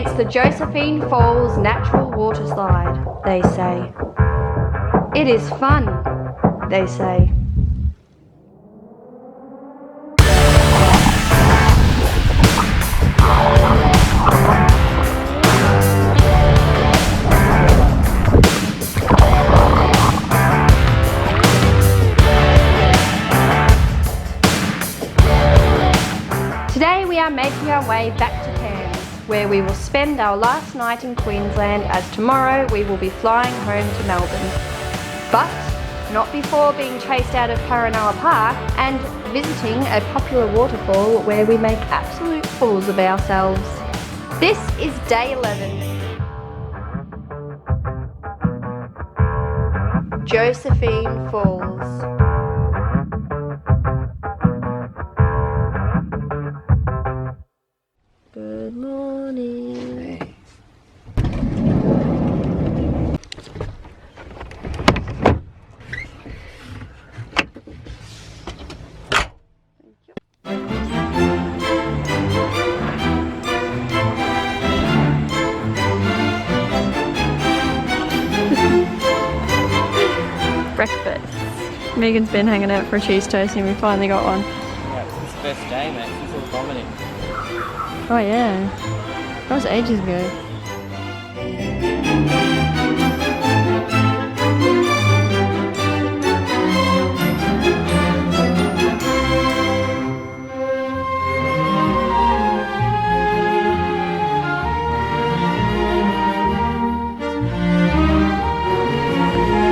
It's the Josephine Falls natural water slide, they say. It is fun, they say. Today we are making our way back to Cairns, where we will spend our last night in Queensland, as tomorrow we will be flying home to Melbourne. But not before being chased out of Paranoa Park and visiting a popular waterfall where we make absolute fools of ourselves. This is day 11. Josephine Falls. Good morning. Hey. Breakfast. Megan's been hanging out for a cheese toast and we finally got one. Yeah, it's his first day, mate, since all the vomiting. Oh yeah, that was ages ago.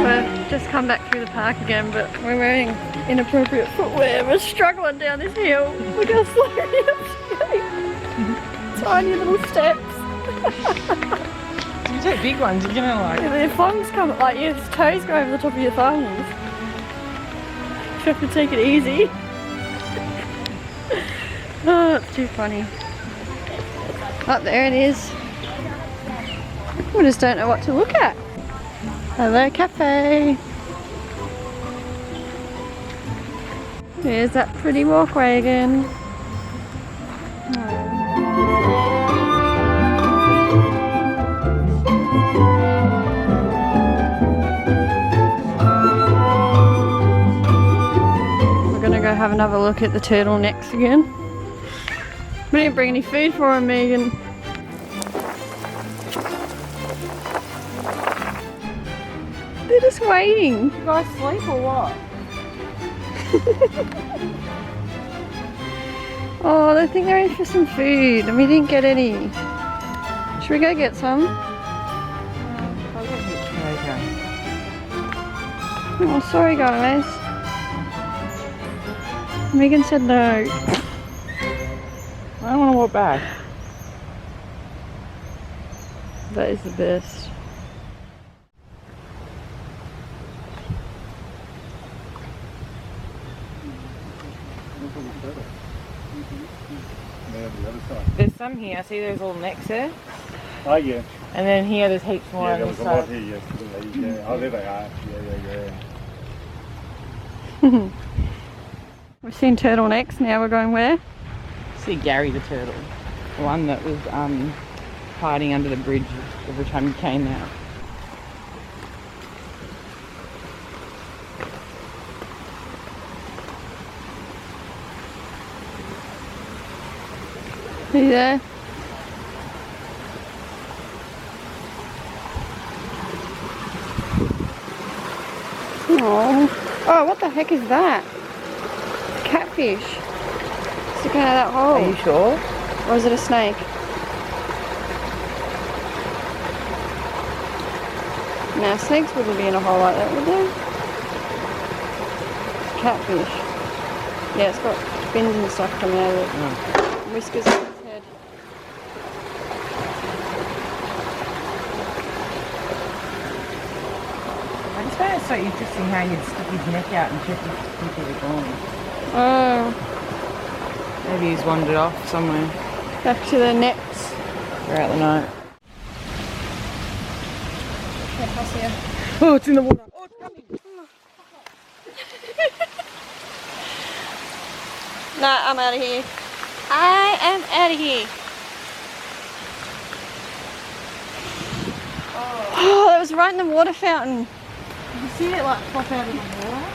We've just come back through the park again, but we're wearing inappropriate footwear. We're struggling down this hill. Look how slowly it's going. Tiny little steps. If you take big ones, you're gonna like... Their thongs come, like your toes go over the top of your thongs. You have to take it easy. Oh, it's too funny. Oh, there it is. We just don't know what to look at. Hello, cafe. There's that pretty walkway again. We're gonna go have another look at the turtlenecks again. We didn't bring any food for them, Megan. They're just waiting. You guys sleep or what? Oh, they think they're in for some food and we didn't get any. Should we go get some? I'll get a bit Oh, sorry guys. Megan said no. I don't want to walk back. That is the best. There's some here. I see there's all necks there. Oh yeah. And then here there's heaps more Yeah, on there this was a lot side. here yesterday. Yeah. Oh, there they are. Yeah. We've seen turtlenecks, now we're going where? See Gary the turtle. The one that was hiding under the bridge every time you came out. Are you there? Oh, what the heck is that? Catfish. Sticking out of that hole. Are you sure? Or is it a snake? Now, snakes wouldn't be in a hole like that, would they? It's catfish. Yeah, it's got fins and stuff coming out of it. Oh. Whiskers on its head. I just find it so interesting how you'd stick his neck out and check if people are gone. Oh, Maybe he's wandered off somewhere back to the nets. throughout the night. Yeah, I'll see ya. Oh, it's in the water. Oh, it's coming. Nah, I'm out of here. I am out of here. Oh, that was right in the water fountain. Did you see it like pop out of the water?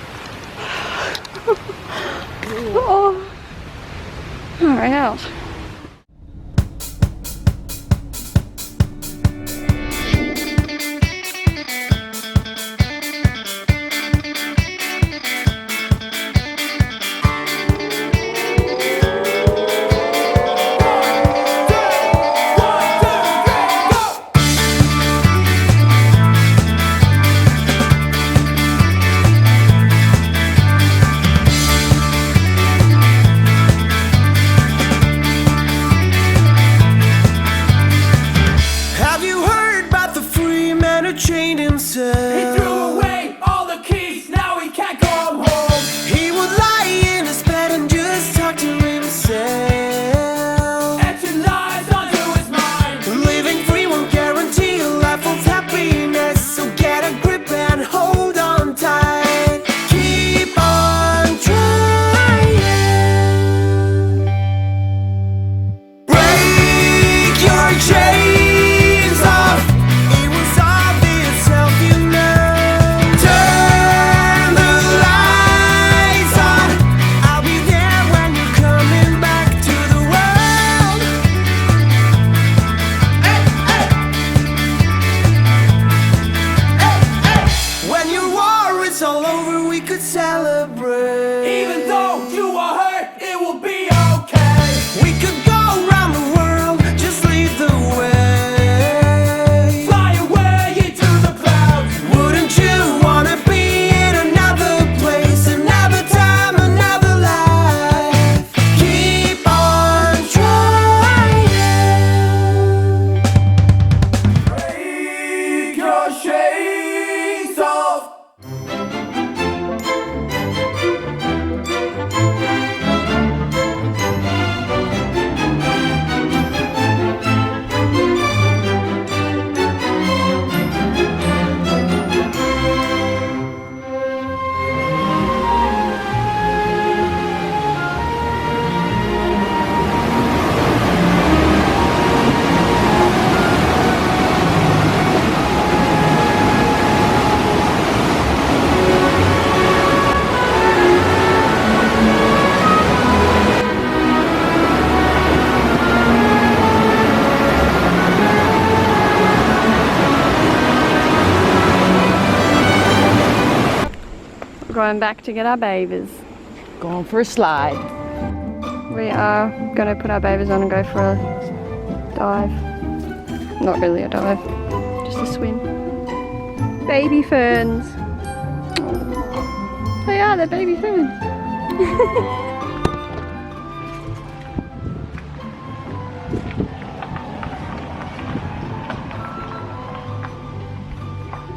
Oh. Alright out. Chained himself. He threw away all the keys, now he can't come home. He would lie in his bed and just talk to himself. Etching lies onto his mind. Living free won't guarantee a life of happiness, so get a grip and hold on tight. Keep on trying. Break your chains off. It was all over, we could celebrate. Even though you are hurt, it will be okay. We could go around the world, just lead the way. Fly away into the clouds. Wouldn't you wanna be in another place, another time, another life? Keep on trying. Break your chains off. Going back to get our babies. Going for a slide. We are going to put our babies on and go for a dive. Not really a dive, just a swim. Baby ferns. Oh, they are, they're baby ferns.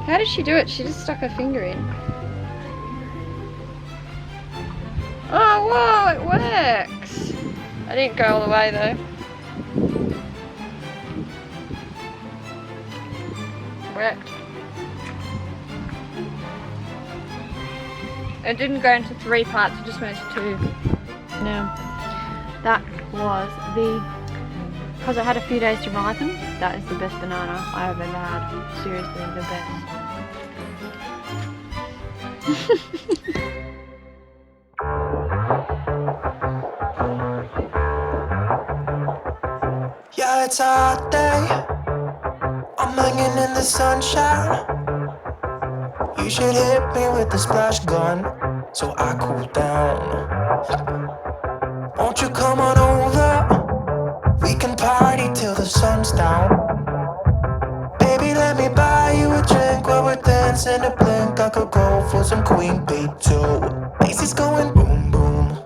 How did she do it? She just stuck her finger in. Oh, whoa, it works! I didn't go all the way though. Worked. It didn't go into 3 parts, it just went into 2. Now, that was because it had a few days to ripen, that is the best banana I have ever had. Seriously, the best. Yeah, it's a hot day. I'm hanging in the sunshine. You should hit me with the splash gun so I cool down. Won't you come on over? We can party till the sun's down. Baby, let me buy you a drink while we're dancing a blink. I could go for some Queen Bee too. Macy's going boom boom.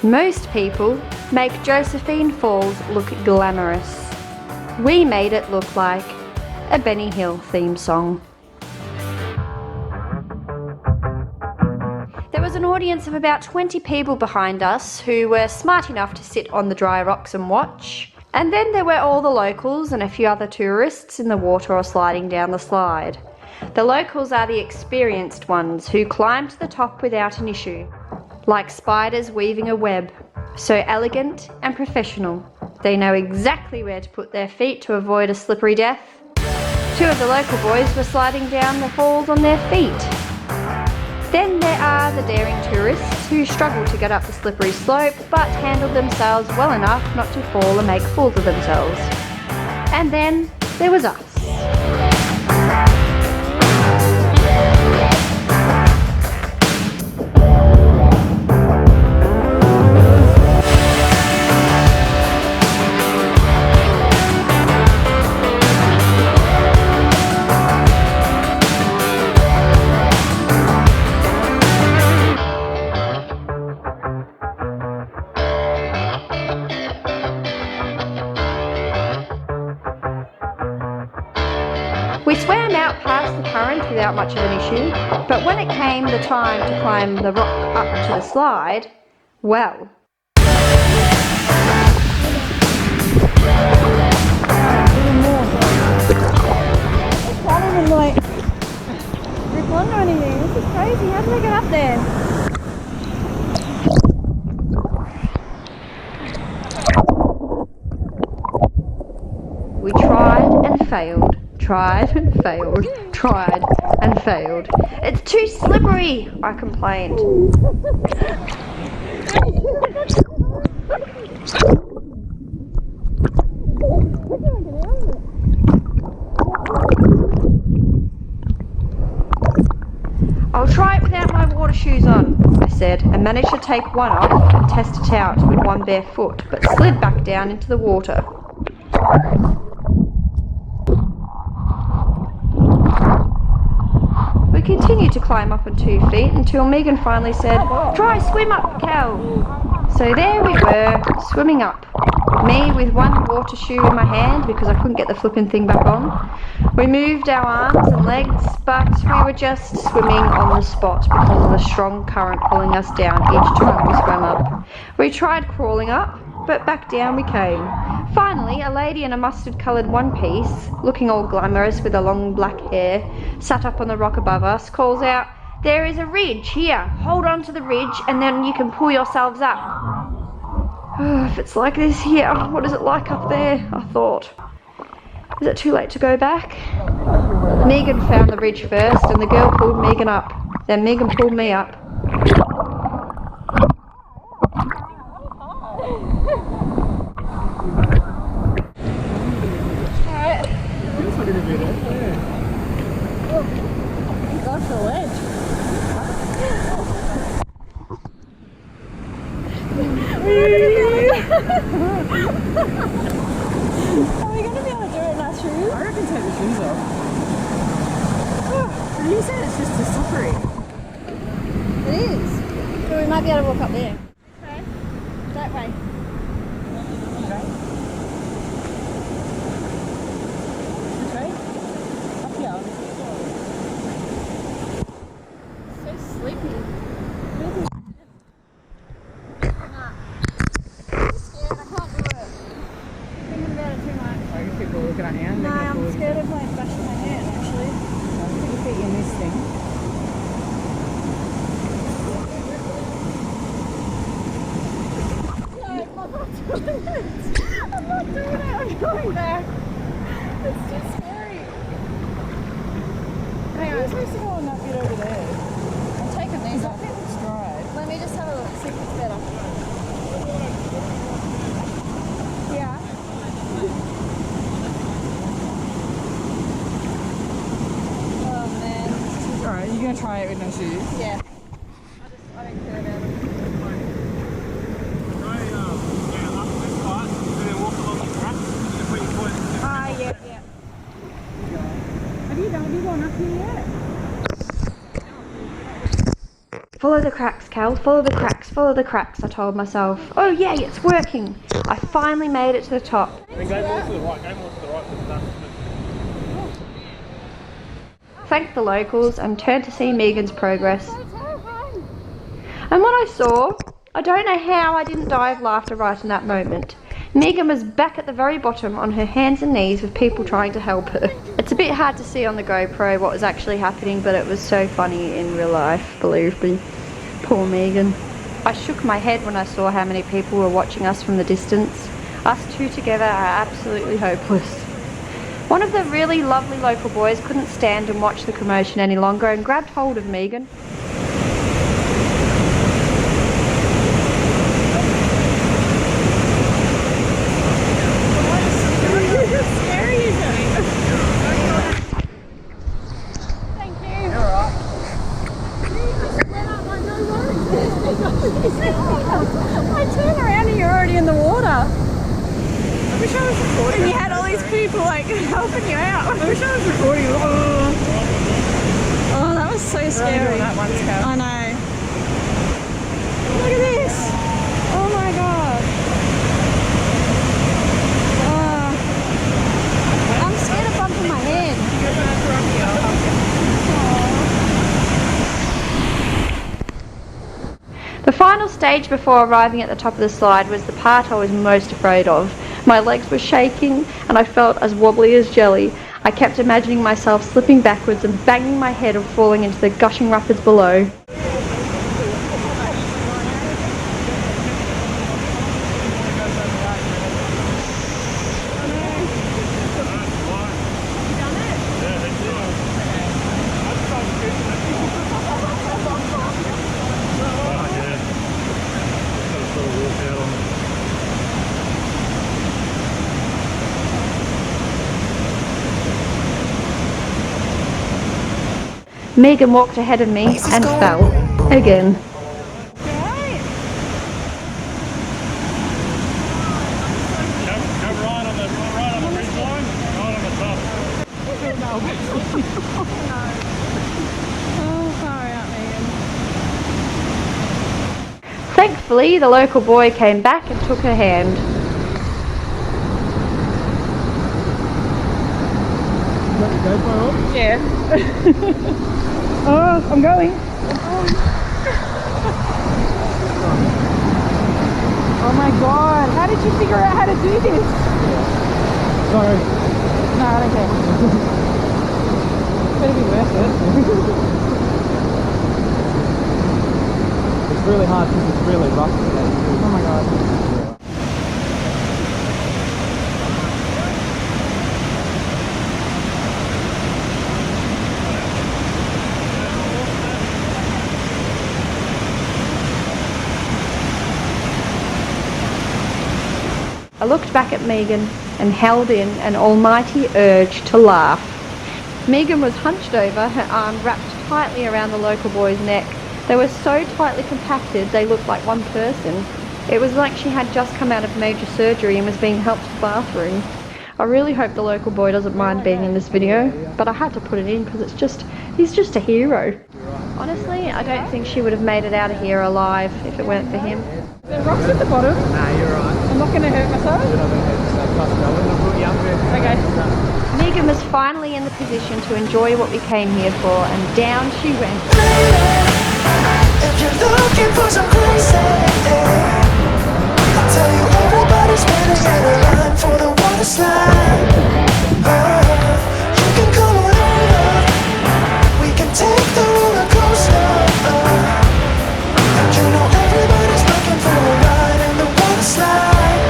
Most people make Josephine Falls look glamorous. We made it look like a Benny Hill theme song. an audience of about 20 people behind us who were smart enough to sit on the dry rocks and watch. And then there were all the locals and a few other tourists in the water or sliding down the slide. The locals are the experienced ones who climb to the top without an issue, like spiders weaving a web. So elegant and professional. They know exactly where to put their feet to avoid a slippery death. Two of the local boys were sliding down the falls on their feet. Then there are the daring tourists who struggle to get up the slippery slope but handled themselves well enough not to fall and make fools of themselves. And then there was us. We swam out past the current without much of an issue, but when it came the time to climb the rock up to the slide, well. I can't even like grip on or anything. This is crazy. How did I get up there? We tried and failed. Tried and failed, tried and failed. It's too slippery, I complained. I'll try it without my water shoes on, I said, and managed to take one off and test it out with one bare foot, but slid back down into the water. We continued to climb up on 2 feet until Megan finally said, "Try swim up, Cal." So there we were, swimming up. Me with one water shoe in my hand because I couldn't get the flipping thing back on. We moved our arms and legs, but we were just swimming on the spot because of the strong current pulling us down each time we swam up. We tried crawling up, but back down we came. Finally, a lady in a mustard-coloured one-piece, looking all glamorous with her long black hair, sat up on the rock above us, calls out, "There is a ridge here. Hold on to the ridge and then you can pull yourselves up." Oh, if it's like this here, what is it like up there? I thought. Is it too late to go back? Megan found the ridge first and the girl pulled Megan up. Then Megan pulled me up. Gosh, the ledge. Are we going to be able to do it in our shoes? I reckon take the shoes off. You said it's just too slippery. It is. So we might be able to walk up there. Okay. That way. Okay. Up here. So sleepy. People look at our hand. No, I'm scared of like bashing my hand actually. Put your feet in this thing. No, I'm not doing it. I'm not doing it. I'm going back. It's too scary. Hang on, I'm supposed to go on that bit over there. I'm taking these off. That looks dry. Let me just have a look, see if it's better. Yeah. Alright, you're going to try it with no shoes? Yeah. I don't care about it. Ah, yeah, yeah. Have you gone up here yet? Follow the cracks, Cal, follow the cracks, follow the cracks, I told myself. Oh yay, it's working! I finally made it to the top. Then go more to the right, go more to the right. Thanked the locals and turned to see Megan's progress. And what I saw, I don't know how I didn't die of laughter right in that moment. Megan was back at the very bottom on her hands and knees with people trying to help her. It's a bit hard to see on the GoPro what was actually happening, but it was so funny in real life, believe me. Poor Megan. I shook my head when I saw how many people were watching us from the distance. Us two together are absolutely hopeless. One of the really lovely local boys couldn't stand and watch the commotion any longer and grabbed hold of Megan. I turned around and you're already in the water. I wish I was recording. And you had all these people like helping you out. I wish I was recording. Oh, that was so scary. That once, I know. Look at this. Oh my god. I'm scared of bumping my head. The final stage before arriving at the top of the slide was the part I was most afraid of. My legs were shaking and I felt as wobbly as jelly. I kept imagining myself slipping backwards and banging my head or falling into the gushing rapids below. Megan walked ahead of me and fell. Again. Go right on the bridge line, right on the top. Oh, far out, Megan. Thankfully, the local boy came back and took her hand. Yeah. Oh, I'm going. Oh my god, how did you figure out how to do this? Sorry. No, I don't care. Better be worth it. It's really hard because it's really rough today. Oh my god. I looked back at Megan and held in an almighty urge to laugh. Megan was hunched over, her arm wrapped tightly around the local boy's neck. They were so tightly compacted they looked like one person. It was like she had just come out of major surgery and was being helped to the bathroom. I really hope the local boy doesn't mind being in this video, but I had to put it in because he's just a hero. Honestly, I don't think she would have made it out of here alive if it weren't for him. The rocks at the bottom. Nah, you're right. I'm not going to hurt myself. You're not going to hurt yourself. Okay. Megan was finally in the position to enjoy what we came here for, and down she went. If you're looking for some crazy, I'll tell you everybody's waiting in a line for the water slide. You can come on over, we can take the roller coaster. And you know everybody's looking for a ride in the water slide.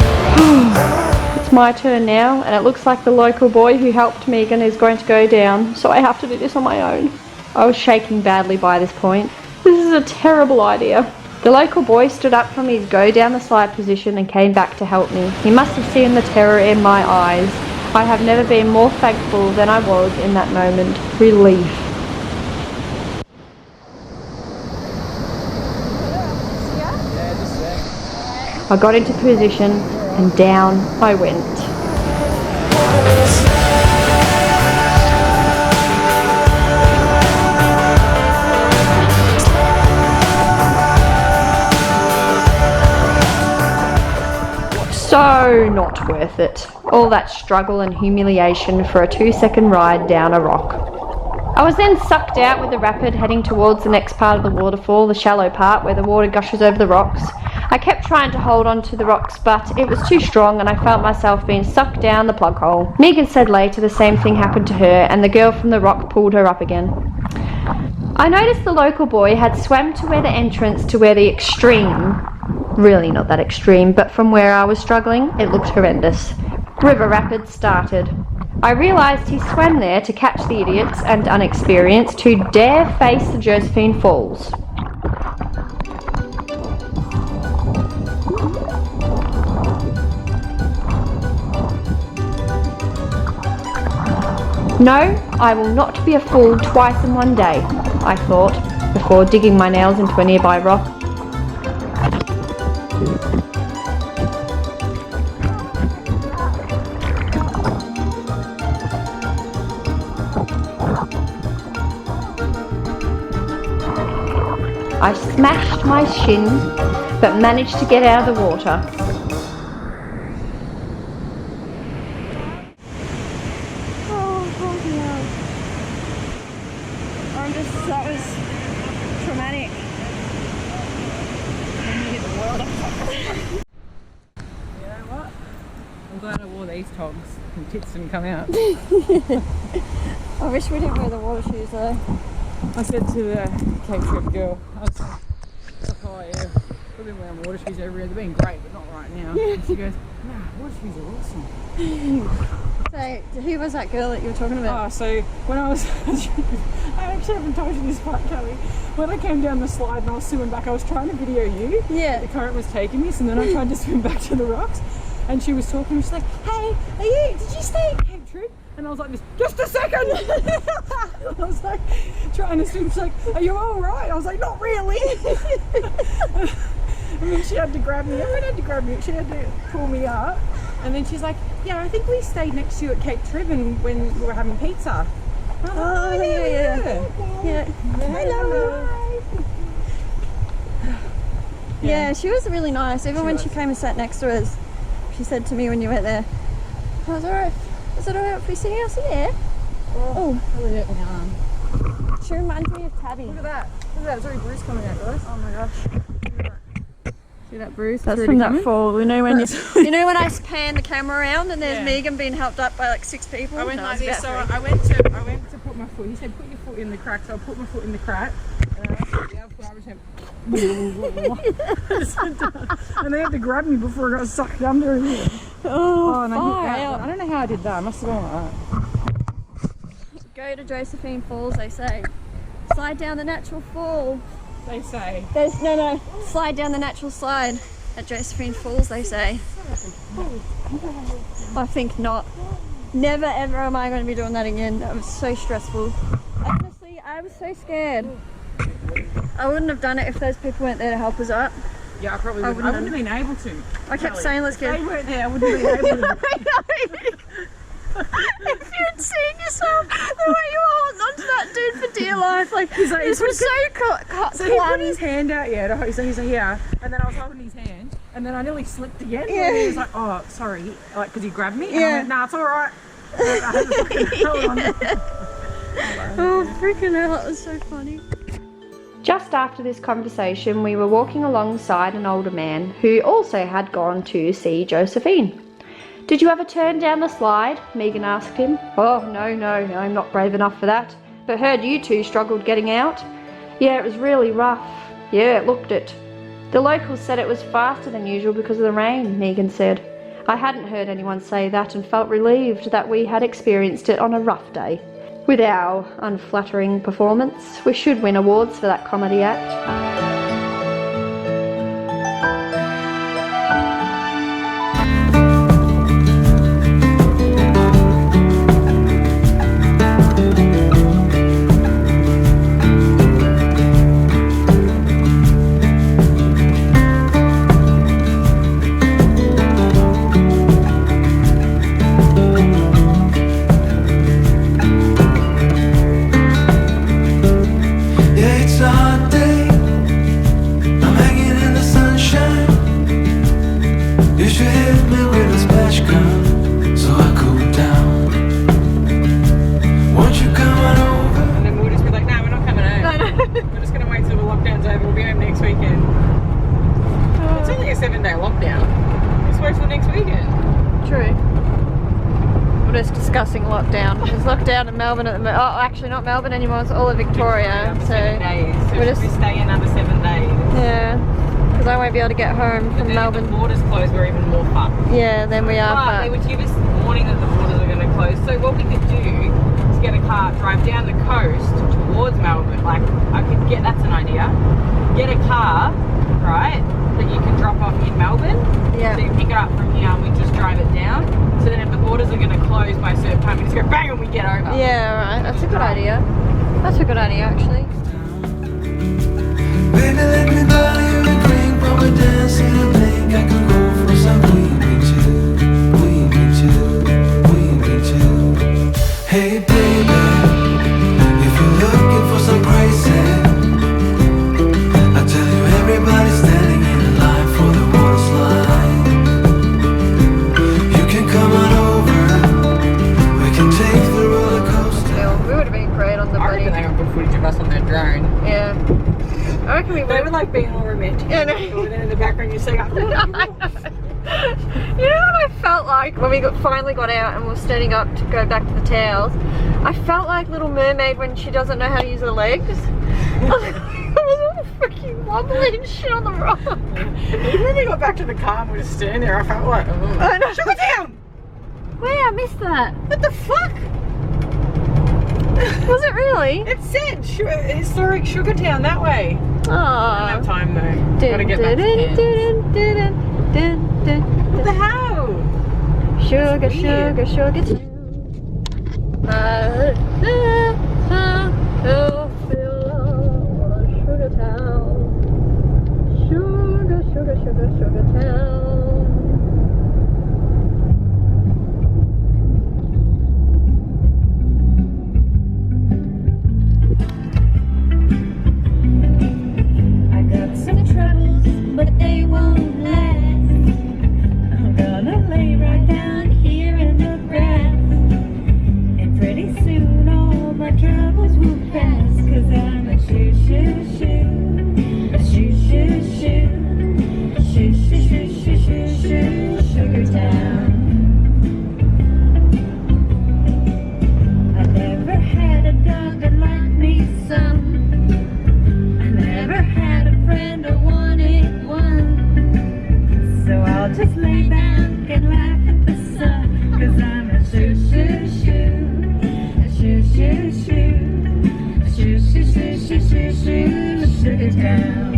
It's my turn now, and it looks like the local boy who helped Megan is going to go down, so I have to do this on my own. I was shaking badly by this point. This is a terrible idea. The local boy stood up from his go down the slide position and came back to help me. He must have seen the terror in my eyes. I have never been more thankful than I was in that moment. Relief. I got into position and down I went. So not worth it. All that struggle and humiliation for a 2-second ride down a rock. I was then sucked out with the rapid heading towards the next part of the waterfall, the shallow part where the water gushes over the rocks. I kept trying to hold on to the rocks, but it was too strong and I felt myself being sucked down the plug hole. Megan said later the same thing happened to her and the girl from the rock pulled her up again. I noticed the local boy had swam to where the entrance to where the extreme, really not that extreme, but from where I was struggling, it looked horrendous, river rapids started. I realised he swam there to catch the idiots and unexperienced who dare face the Josephine Falls. No, I will not be a fool twice in one day, I thought, before digging my nails into a nearby rock. I smashed my shin, but managed to get out of the water. That was traumatic. You know what? I'm glad I wore these togs and tits didn't come out. I wish we didn't wear the water shoes though. I said to the Cape Trip girl, I was like, oh yeah, we've been wearing water shoes everywhere, they've been great, but not right now. And she goes, nah, water shoes are awesome. So, who was that girl that you were talking about? Oh, so when I was, I actually haven't told you this part, Kelly. When I came down the slide and I was swimming back, I was trying to video you. Yeah. The current was taking me, so then I tried to swim back to the rocks. And she was talking, she's like, hey, did you stay at Cape Trip? And I was like, just a second! I was like, trying to swim, she's like, are you alright? I was like, not really! And then she had to grab me, everyone had to grab me, she had to pull me up. And then she's like, yeah, I think we stayed next to you at Cape Trip and when we were having pizza. And I was like, yeah. Hello. Yeah, she was really nice. Even when she came and sat next to us, she said to me when you went there, I was alright. Is it alright if we see us here? Oh, really hurt my arm. She reminds me of Tabby. Look at that. There's already bruise coming out, guys. Oh my gosh. See that bruise? That's from that fall. You know when you know when I pan the camera around and there's Megan being helped up by like 6 people. I went like this. So I went to put my foot. He said put your foot in the crack. So I put my foot in the crack. And I went, yeah, I was and they had to grab me before I got sucked under here. Oh, and I don't know how I did that. I must have gone like that. Go to Josephine Falls, they say. Slide down the natural fall. They say. No. Slide down the natural slide at Josephine Falls, they say. I think not. Never ever am I going to be doing that again. That was so stressful. Honestly, I was so scared. I wouldn't have done it if those people weren't there to help us up. Yeah, I probably wouldn't. I wouldn't have been able to. I kept saying, let's get... If they weren't there, I wouldn't have been able to. I know. If you'd seen yourself, the way you were holding onto that dude for dear life, like, this was so So he put his hand out, so he's like, yeah, and then I was holding his hand, and then I nearly slipped again, and he was like, oh, sorry, like, because he grabbed me, and I went, nah, it's alright. I had to fucking hold on. Oh, freaking hell, that was so funny. Just after this conversation, we were walking alongside an older man who also had gone to see Josephine. Did you ever turn down the slide? Megan asked him. Oh, no, I'm not brave enough for that. But heard you two struggled getting out. Yeah, it was really rough. Yeah, it looked it. The locals said it was faster than usual because of the rain, Megan said. I hadn't heard anyone say that and felt relieved that we had experienced it on a rough day. With our unflattering performance, we should win awards for that comedy act. 7-day lockdown. It's wait till next weekend. True. We're just discussing lockdown. There's lockdown in Melbourne at the moment. Oh, actually not Melbourne anymore, it's all of Victoria. So 7 days. So we're just just- stay another 7 days. yeah, because I won't be able to get home But from then Melbourne. if the borders closed, we're even more fucked. Yeah, then we are. But they But would give us warning that the borders are going to close. So what we could do is get a car, drive down the coast towards Melbourne. Like, I could get, that's an idea. Get a car, right, that you can drop off in Melbourne. yeah, So you pick it up from here and we just drive it down. So then if the borders are going to close by a certain time, we just go bang and we get over. yeah, right. That's a good idea. That's a good idea, actually. Baby, let me buy you a drink from a dance in a blink. I could go for some we need you. Hey baby, if you're looking for some crazy, I tell you everybody's standing in line for the water slide. You can come on over, we can take the roller coaster. Yeah, we would have been great on the I bloody. reckon they got good footage of us on their drone. Yeah. I reckon we They would. were like being all romantic. Yeah, no. And then in the background you say, You know what I felt like when we finally got out and we were standing up to go back to the towels? I felt like Little Mermaid when she doesn't know how to use her legs. I was all freaking wobbly and shit on the rock. even when we got back to the car and we were just standing there, I felt like, oh, I know. Sugar Town! Wait, I missed that. What the fuck? Was it really? It said historic Sugar Town that way. I don't have Oh. time though. Gotta get back to Cairns. What the hell? Sugar, That's sugar, weird. sugar town. Sugar town. Sugar, sugar, sugar, sugar town. I got some troubles, but they won't last. I'm gonna lay right down here in the grass, and pretty soon all my troubles will pass. 'Cause I'm a shoo shoo shoo, a shoo shoo shoo, shoo shoo shoo shoo shoo shoo, Sugar Town. I never had a dog that liked me some. I never had a friend or wanted one. So I'll just lay back and laugh at the sun. 'Cause I'm a shoo shoo shoo, a shoo shoo shoo, a shoo shoo shoo shoo shoo shoo, Sugar Town.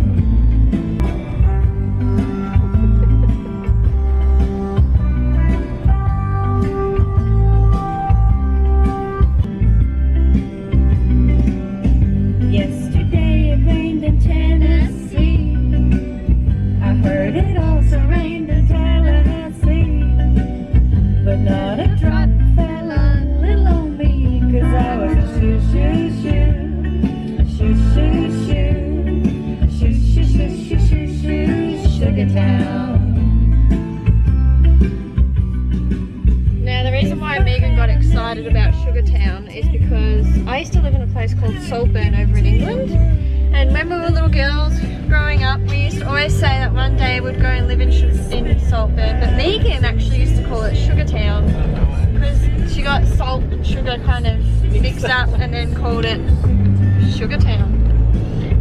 Yesterday it rained in Tennessee. I heard it also rained in Tallahassee. But not a drop fell on little old me. 'Cause I was a shoo shoo shoo, a shoo shoo shoo, a shoo shoo shoo shoo shoo shoo, Sugar Town. Now the reason why Megan got excited about Sugar Town is because I used to live in a place called Saltburn over in England, and when we were little girls growing up we used to always say that one day we'd go and live in Saltburn, but Megan actually used to call it Sugar Town because she got salt and sugar kind of mixed up and then called it Sugar Town.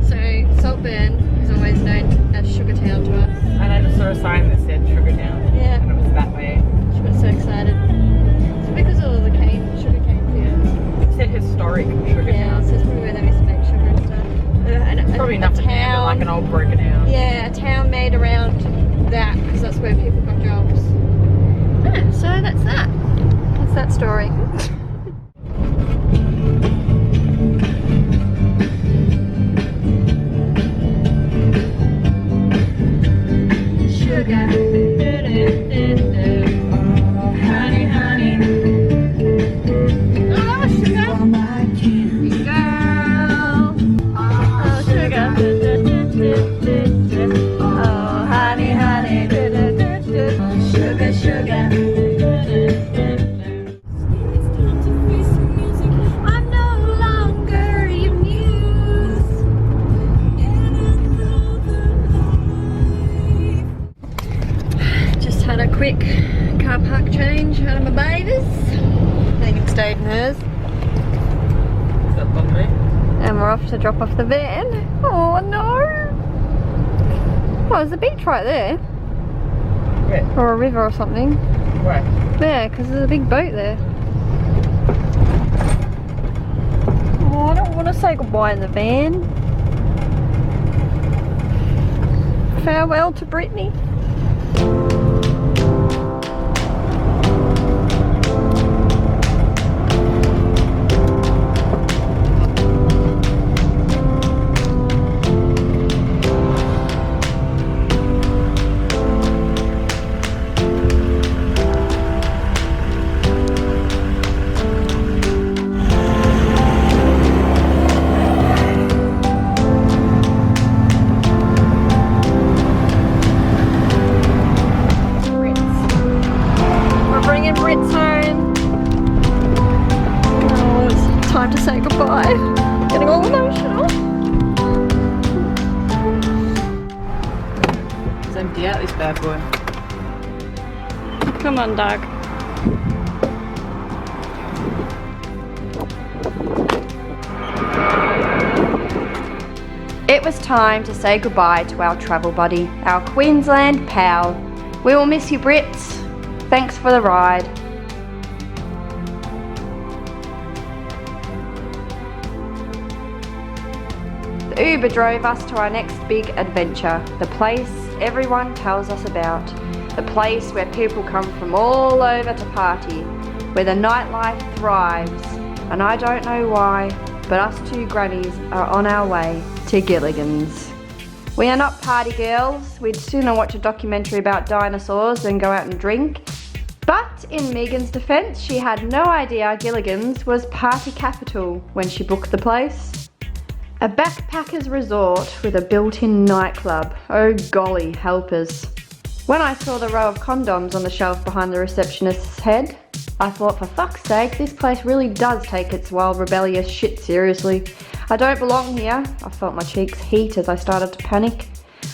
So Saltburn is always known as Sugar Town to us. And I just saw a sign that said Sugar Town. Yeah. And it was that way. She got so excited. It's because of all the sugar cane fields. It said historic Sugar Yeah, Town. so it's probably where they used to make sugar and stuff. Probably a nothing there, but like an old broken house. Yeah, a town made around that because that's where people got jobs. Yeah, so that's that. That's that story. Sugar, oh, honey, honey, Oh, that was sugar. you're my king. Girl. Oh, sugar. Oh, honey, honey. Sugar, sugar. It's time to quick car park change out of my babies. Megan stayed in hers. And we're off to drop off the van. Oh no! Oh, there's a beach right there. Where? Or a river or something. Where? There, because there's a big boat there. Oh, I don't want to say goodbye in the van. Farewell to Brittany. Britz home. Oh, it's time to say goodbye. Getting all emotional. Let's empty out this bad boy. Come on, Doug. It was time to say goodbye to our travel buddy, our Queensland pal. We will miss you, Britz. Thanks for the ride. The Uber drove us to our next big adventure, the place everyone tells us about, the place where people come from all over to party, where the nightlife thrives, and I don't know why, but us two grannies are on our way to Gilligan's. We are not party girls. We'd sooner watch a documentary about dinosaurs than go out and drink. But in Megan's defence, she had no idea Gilligan's was party capital when she booked the place. A backpacker's resort with a built-in nightclub. Oh golly, helpers. When I saw the row of condoms on the shelf behind the receptionist's head, I thought, for fuck's sake, this place really does take its wild rebellious shit seriously. I don't belong here. I felt my cheeks heat as I started to panic.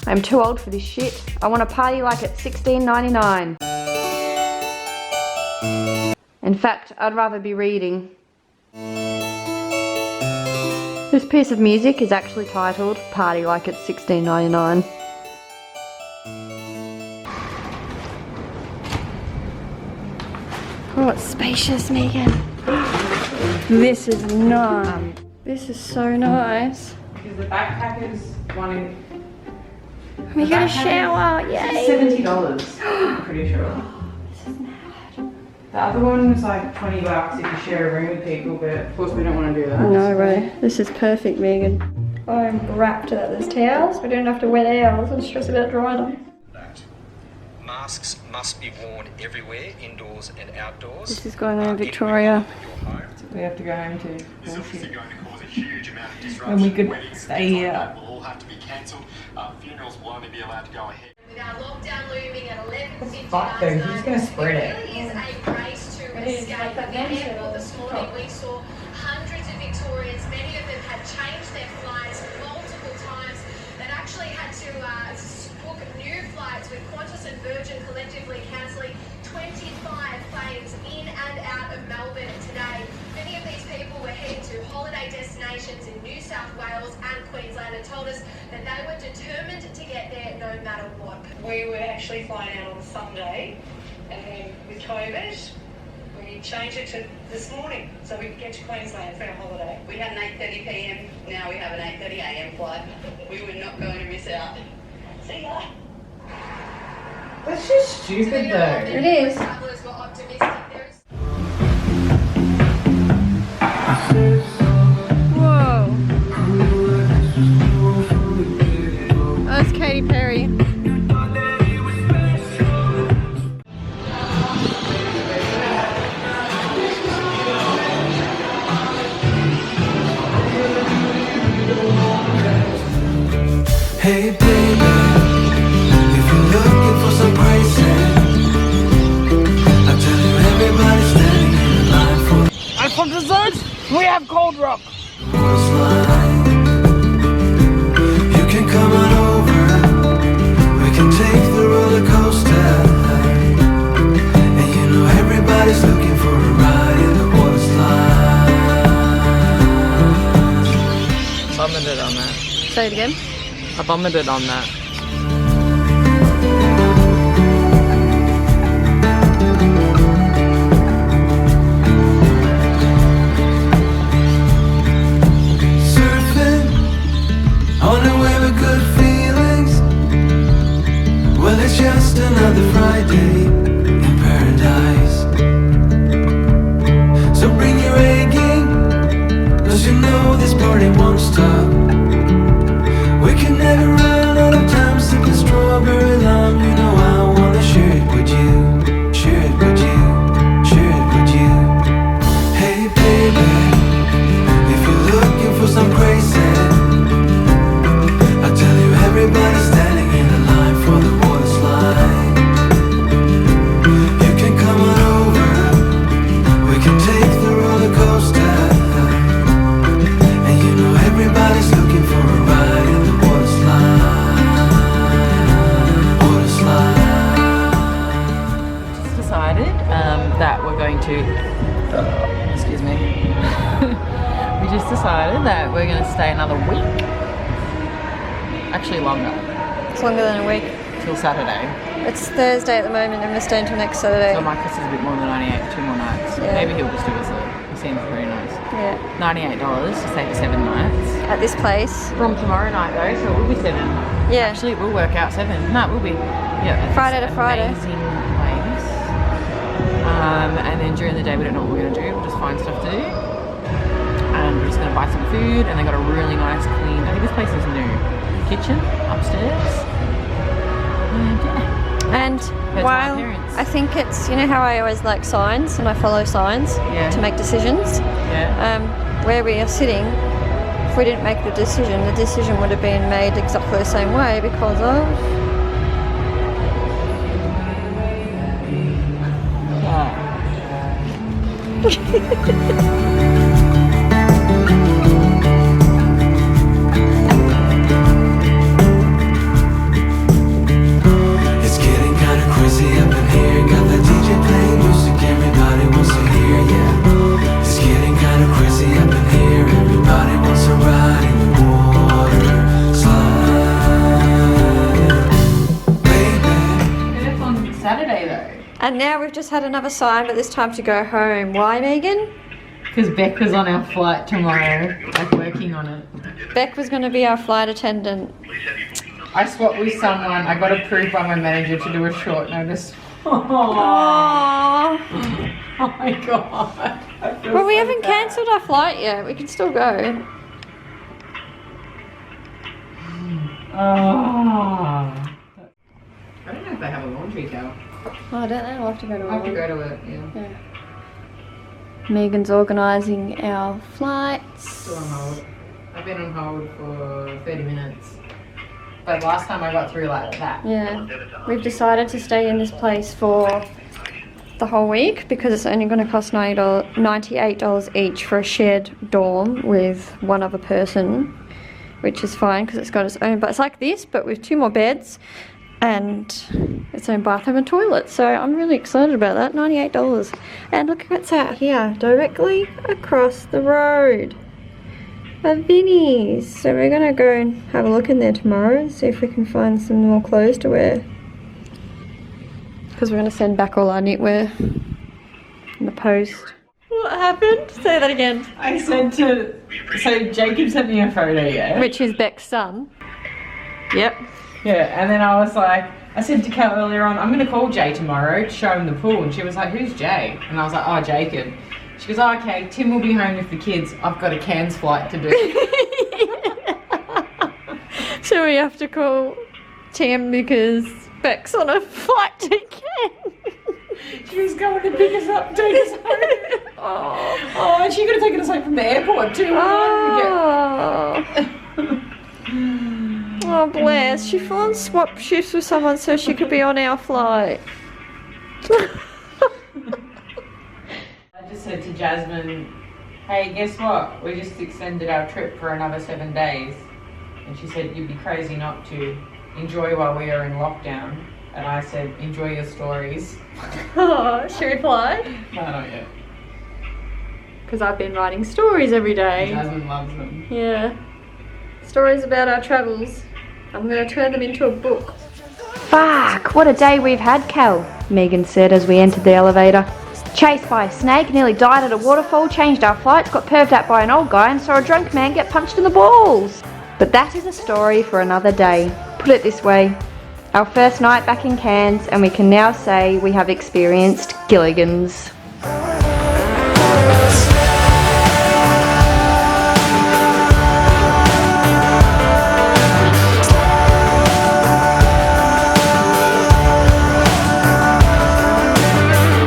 I'm too old for this shit. I want to party like it's $16.99. In fact, I'd rather be reading. This piece of music is actually titled Party Like It's $16.99. Oh, it's spacious, Megan. This is nice. This is so nice. Because the backpackers wanted. We got a shower, yay! $70, I'm pretty sure. The other one was like $20 if you share a room with people, but of course we don't want to do that. No way. This is perfect, Megan. I'm rapt that there's towels. We don't have to wet ours and stress about drying them. Masks must be worn everywhere, indoors and outdoors. This is going on in Victoria. We have to go home to It's obviously going to cause a huge amount of disruption. And we could Weddings stay here. will all have to be cancelled. Funerals will only be allowed to go ahead. With our lockdown looming at 11:59, Fuck though, who's gonna spread it? really is a race to escape. At the airport this morning, we saw hundreds of Victorians. Many of them had changed their flights multiple times. They'd actually had to book new flights, with Qantas and Virgin collectively cancelling 25 planes in and out of Melbourne today. Many of these people were heading to holiday destinations in New South Wales and Queensland and told us that they were determined to get there no matter what. We were actually flying out on Sunday, and then with COVID, we changed it to this morning so we could get to Queensland for our holiday. We had an 8:30 p.m, now we have an 8:30 a.m. flight. We were not going to miss out. See ya. That's just stupid though. It is. Travellers were optimistic. Whoa. That's Katy Perry. Hey baby, if you're looking for some pricing, I'll tell you everything. vomited on that. Surfing on a wave of good feelings. Well, it's just another Friday in paradise. So bring your A game, 'cause you know this party won't stop. We can never run out of time sipping strawberry lime. You know I wanna share it with you, share it with you, share it with you. Hey baby, if you're looking for some crazy, I tell you everybody's standing in a line for the water slide. You can come on over, we can take the roller coaster. And you know everybody's looking for a ride in the water slide. Water slide. Just decided that we're going to, excuse me, we just decided that we're going to stay another week, actually longer, It's longer than a week. till Saturday. It's Thursday at the moment and we're staying until next Saturday. So it might cost us a bit more than 98, 2 more nights. Yeah. Maybe he'll just do us a, he seems very nice. Yeah. $98 to stay for 7 nights. At this place. From tomorrow night though, so it will be 7. Yeah. Actually, it will work out 7. No, it will be. Yeah. it's Friday to Friday. Amazing place. And then during the day, we don't know what we're going to do. We'll just find stuff to do. And we're just going to buy some food. And they got a really nice, clean, I think this place is new, kitchen upstairs. And yeah. And my while parents. I think it's, you know how I always like signs and I follow signs Yeah. to make decisions? Yeah. Where we are sitting, if we didn't make the decision would have been made exactly the same way because of... It's getting kinda crazy up in here. Got the DJ playing music, everybody wants to hear, yeah. It's getting kinda crazy up in here. Everybody wants to ride in the water slide. Baby. It's on Saturday though. And now we've just had another sign, but this time to go home. Why, Megan? Because Beck was on our flight tomorrow, like working on it. Beck was going to be our flight attendant. I swapped with someone. I got approved by my manager to do a short notice. Aww. Oh my god. Well, we haven't cancelled our flight yet. We can still go. Oh. I don't know if they have a laundry towel. Oh, I don't know. I'll have to go to I have to work. go to it, yeah. Megan's organising our flights. Still on hold. I've been on hold for 30 minutes. But last time I got through like that. Yeah. We've decided to stay in this place for the whole week because it's only going to cost $98 each for a shared dorm with one other person, which is fine because it's got its own. But it's like this, but with 2 more beds and its own bathroom and toilet. So I'm really excited about that. $98. And look what's out here, directly across the road. A Vinnie's. So we're gonna go and have a look in there tomorrow and see if we can find some more clothes to wear. Because we're gonna send back all our knitwear in the post. What happened? Say that again. I said to... So Jacob sent me a photo, yeah? Which is Beck's son. Yep. Yeah, and then I was like... I said to Kat earlier on, I'm going to call Jay tomorrow to show him the pool. And she was like, who's Jay? And I was like, oh, Jacob. She goes, oh, okay, Tim will be home with the kids. I've got a Cairns flight to do. So we have to call Tim because Beck's on a flight to Cairns. She was going to pick us up, take us home. Oh, and she could have taken us home from the airport too. Oh, bless. She full on swapped shifts with someone so she could be on our flight. I just said to Jasmine, hey, guess what? We just extended our trip for another 7 days. And she said, you'd be crazy not to enjoy while we are in lockdown. And I said, enjoy your stories. Oh, she replied? No, not yet. Because I've been writing stories every day. Jasmine loves them. Yeah. Stories about our travels. I'm going to turn them into a book. Fuck, what a day we've had, Cal, Megan said as we entered the elevator. Chased by a snake, nearly died at a waterfall, changed our flights, got perved at by an old guy and saw a drunk man get punched in the balls. But that is a story for another day. Put it this way, our first night back in Cairns, and we can now say we have experienced Gilligan's.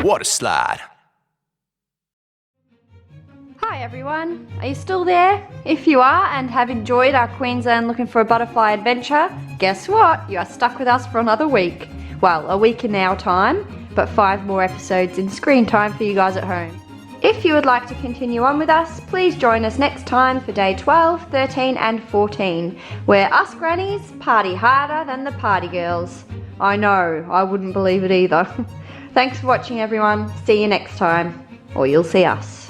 Water slide. Hi everyone, are you still there? If you are and have enjoyed our Queensland Looking for a Butterfly adventure, guess what? You are stuck with us for another week. Well, a week in our time, but 5 more episodes in screen time for you guys at home. If you would like to continue on with us, please join us next time for day 12, 13 and 14, where us grannies party harder than the party girls. I know, I wouldn't believe it either. Thanks for watching everyone, see you next time, or you'll see us.